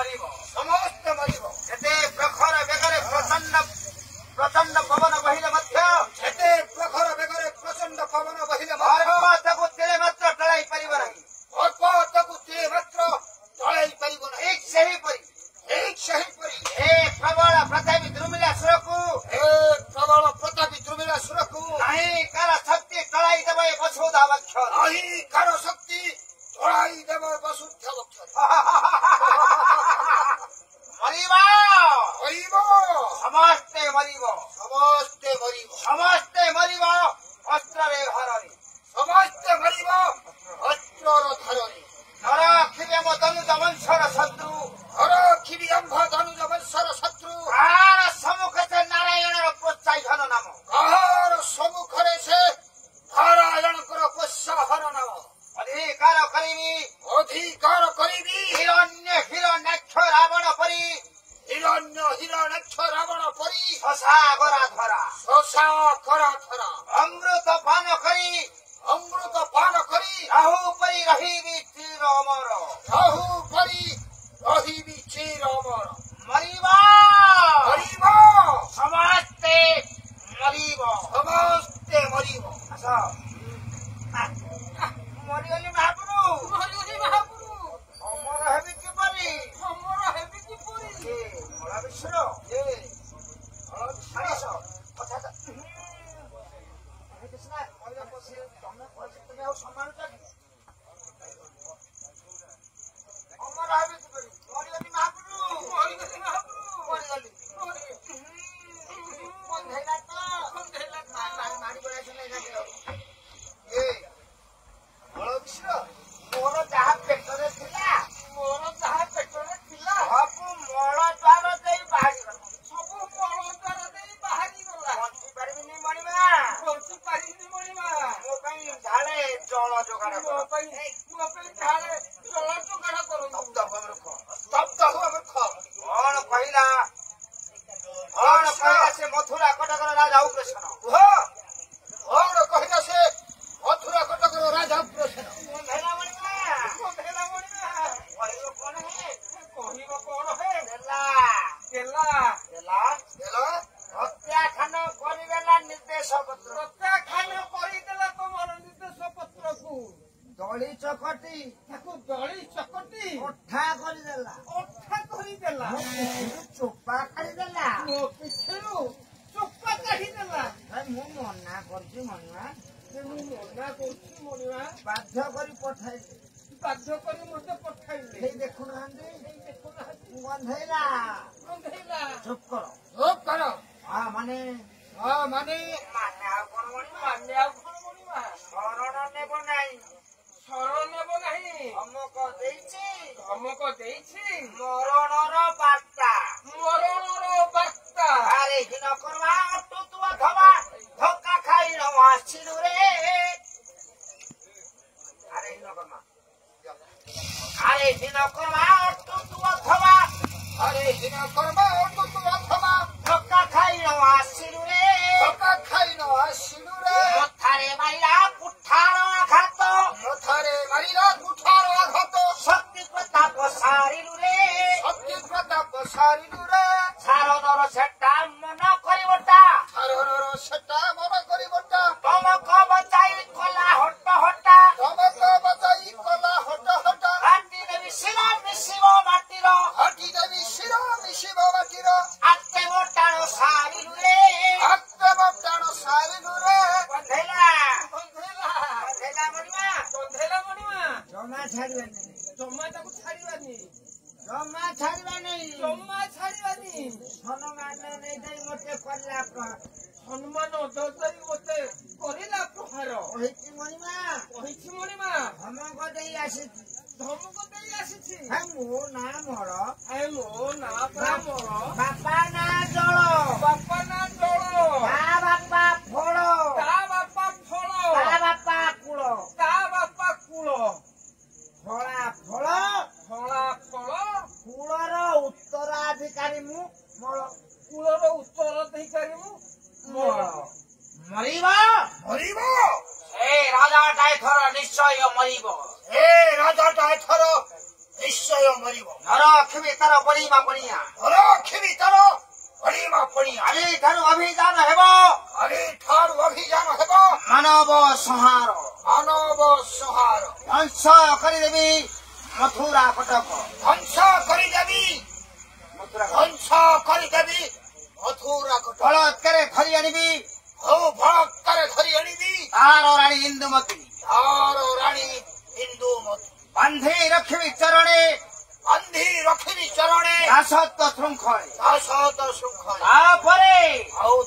मरिब समस्ते मरिब एते प्रखर बेगरे प्रचंड पवन बहिले मध्य एते प्रखर बेगरे प्रचंड पवन बहिले मध्य तेरे मात्र टळाई परिब नाही पर्वतକୁ तेरे मात्र टळाई परिब नाही एक सही परी हे प्रबल प्रतापी द्रुमिला सुरकु नहीं कार शक्ति टळाई देबे वसुधा वक्ष नहीं कार शक्ति टळाई देबे वसुधा वक्ष समस्ते मरिब अस्त्रे हरणी समस्ते मरिब अस्त्रर धरणी नर क्षिरियम धनुज वंशर शत्रु कार सम्मुख से नारायणर प्रोत्साहन नाम कार सम्मुख से नारायणकर प्रोत्साहन नाम अधिकार करिबी हिरण्याक्ष रावण परी शशाकरा धरा अमृत पान करी राहु परी रहिबी चिर अमर मरिब समस्ते मरिब मरिगली महापुरु अमर हेबी किपरि मला विश्र मथुरा कटकर राजा उग्रसेन प्रत्याख्यान करदेला निर्देश पत्र दली चकटी अठा करदेला चोपा काढ़ीदेला मु मना करछि मनिवा बाध्य करी पठाइले देखु ना गंधैला चुप कर माने माने शरण नेब नाही हमक देइछि मरणर बार्ता अरे हिन करवा तू अथवा धक्का खाई न आछिलु रे अरे हिन करवा धक्का खाई न आछिलु रे मथारे मारिला कुठार आघात शक्ति प्रताप सारिलु रे सारदर सेटा मन करिवटा तमक बचाई कला हट्टा हाटी देवी शिरा मिशिब माटीर आत्ते मोटाण सारिलु रे बंधेला मणिमा जमा छाड़िबानी हनुमान नहीं दे मोटे कला हनुमान दई मोटे करिला प्रहार मणिमा धमक दे आसी मो ना मोर बापा ना जल ता बापा फल ता बापा कूल फला फल कूलर उत्तराधिकारी मु मरिब राजा टाइथर निश्चय मरिब ମରିବ ନର କ୍ଷମି ତାର ବଳିମା ପଣିଆ ନର କ୍ଷମି ତାର ବଳିମା ପଣିଆ ଆଜିଠାରୁ ଅଭିଯାନ ହେବ ମାନବ ସଂହାର ଧ୍ୱଂସ କରିଦେବି ମଥୁରା କଟକ ଧ୍ୱଂସ କରିଦେବି ବଳତ୍କାରେ ଧରି ଆଣିବି ତାର ରାଣୀ ଇନ୍ଦୁମତୀ ବାନ୍ଧି ରଖିବି ଚରଣେ ଦାସତ୍ୱ ଶୃଙ୍ଖଳେ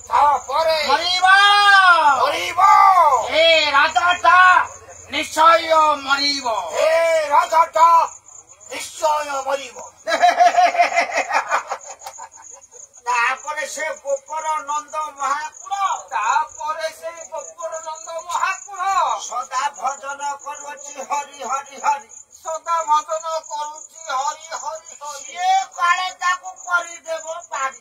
ତାପରେ ମରିବ ଏ ରାଜାଟା ନିଶ୍ଚୟ ମରିବ ତାପରେ ସେ ଗୋପର ନନ୍ଦ ମହାକୁଳ ସଦା ଭଜନ କରୁଛି ହରି ହରି ହରି ସିଏ କାଳେ ତାକୁ କରିଦେବ ପାରି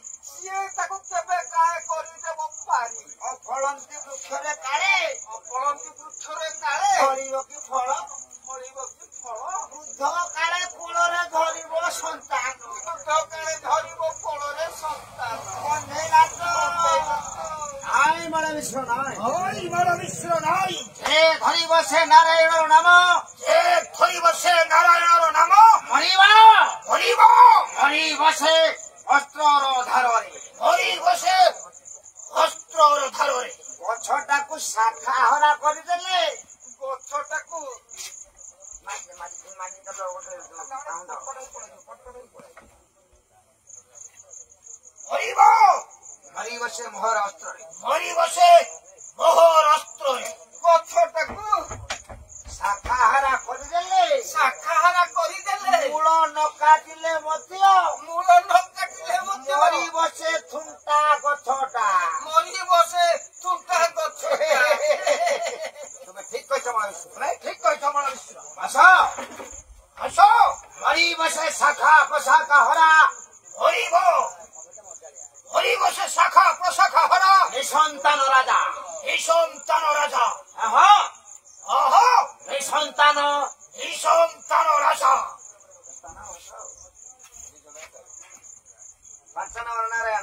ଅଫଳନ୍ତି ବୃକ୍ଷରେ କାଳେ ଫଳିବ କି ଫଳ ବୃଦ୍ଧ କାଳେ କୋଳରେ ଧରିବ ସନ୍ତାନ ଧରିବ ସେ ନାରାୟଣର ନାମ ମରିବ ସେ ଅସ୍ତ୍ରର ଧାରରେ ଗଛଟାକୁ ଶାଖା ହରା କରିଦେଲେ ମରିବ ସେ ମୋହର ଅସ୍ତ୍ରରେ ଗଛଟାକୁ ଶାଖାହାରା କରିଦେଲେ ମୂଳ ନ କାଟିଲେ ମଧ୍ୟ ମରିବ ସେ ଥୁଣ୍ଟା ଗଛଟା ତୁମେ ଠିକ କହିଛ ମରିବ ସେ ଶାଖା ପ୍ରଶାଖା ହରା ନିଃସନ୍ତାନ ରାଜା ନିଃସନ୍ତାନ ପାଞ୍ଚ ନମ୍ବର ନାରାୟଣ